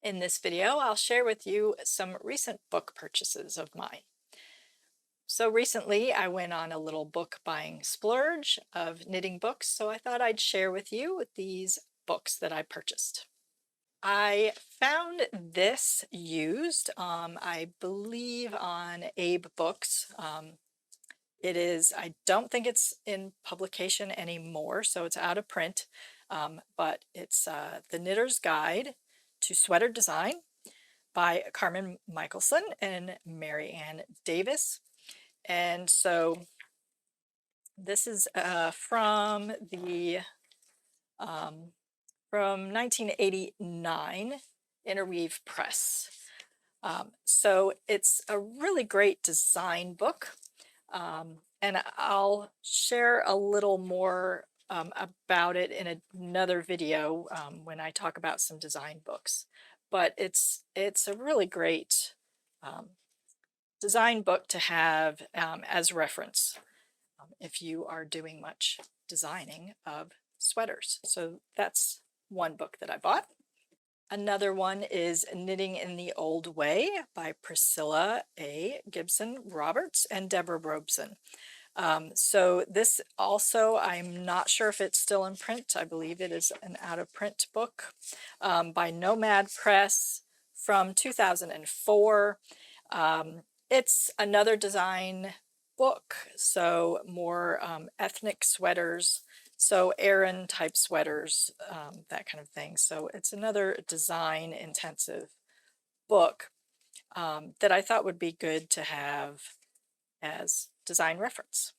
In this video, I'll share with you some recent book purchases of mine. So recently, I went on a little book buying splurge of knitting books, so I thought I'd share with you these books that I purchased. I found this used, I believe on Abe Books. I don't think it's in publication anymore, so it's out of print, but it's The Knitter's Guide to Sweater Design by Carmen Michelson and Mary Ann Davis. And so this is um, from 1989 Interweave Press. So it's a really great design book, and I'll share a little more about it in another video when I talk about some design books. But it's a really great um, design book to have as reference if you are doing much designing of sweaters. So that's one book that I bought. Another one is Knitting in the Old Way by Priscilla A. Gibson Roberts and Deborah Robeson. So this also, I'm not sure if it's still in print. I believe it is an out-of-print book by Nomad Press from 2004. It's another design book, so more ethnic sweaters, so Aran type sweaters, that kind of thing. So it's another design intensive book that I thought would be good to have as design reference.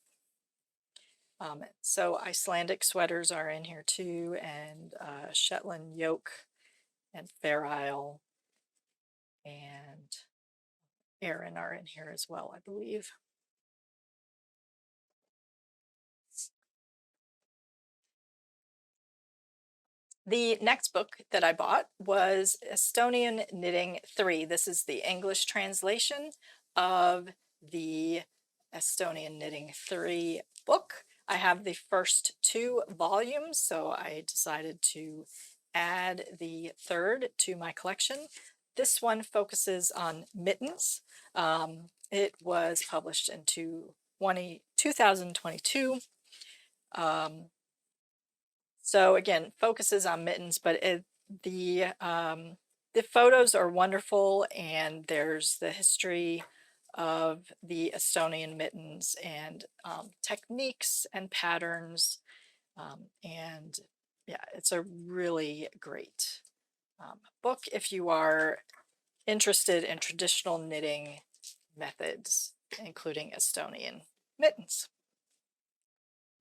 So Icelandic sweaters are in here too, and Shetland yoke and Fair Isle and Aran are in here as well, I believe. The next book that I bought was Estonian Knitting 3. This is the English translation of the Estonian Knitting 3 book. I have the first two volumes, so I decided to add the third to my collection. This one focuses on mittens. It was published in 2022. So again, focuses on mittens, but the photos are wonderful, and there's the history of the Estonian mittens and techniques and patterns, and yeah, it's a really great book if you are interested in traditional knitting methods, including Estonian mittens.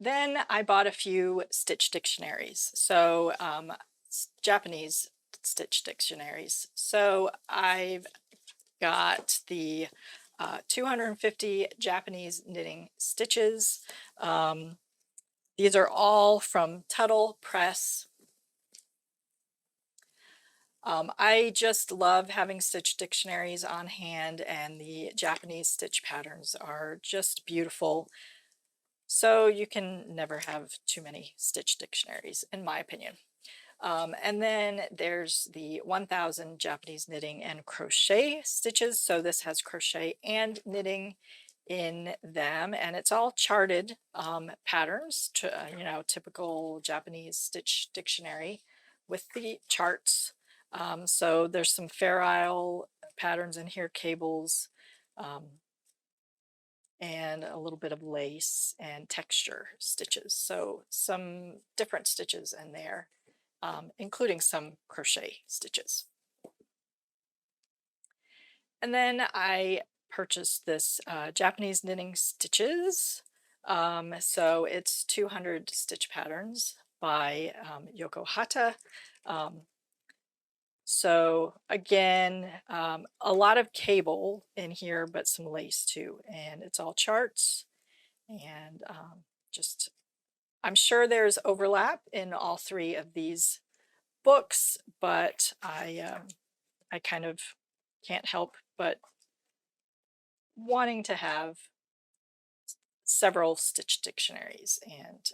Then I bought a few stitch dictionaries, so Japanese stitch dictionaries. So I've got the 250 Japanese knitting stitches. These are all from Tuttle Press. I just love having stitch dictionaries on hand, and the Japanese stitch patterns are just beautiful. So you can never have too many stitch dictionaries, in my opinion. And then there's the 1000 Japanese knitting and crochet stitches. So this has crochet and knitting in them, and it's all charted patterns, typical Japanese stitch dictionary with the charts. So there's some Fair Isle patterns in here, cables, and a little bit of lace and texture stitches. So some different stitches in there, including some crochet stitches. And then I purchased this Japanese knitting stitches. So it's 200 stitch patterns by Yoko Hata. So again, a lot of cable in here, but some lace too, and it's all charts, and I'm sure there's overlap in all three of these books, but I kind of can't help but wanting to have several stitch dictionaries, and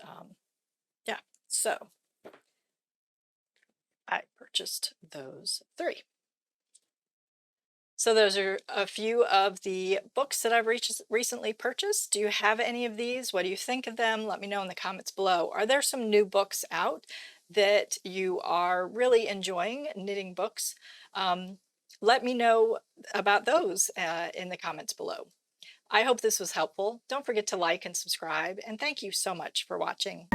yeah, so I purchased those three. So those are a few of the books that I've recently purchased. Do you have any of these? What do you think of them? Let me know in the comments below. Are there some new books out that you are really enjoying, knitting books? Um, Let me know about those in the comments below. I hope this was helpful. Don't forget to like and subscribe, and thank you so much for watching.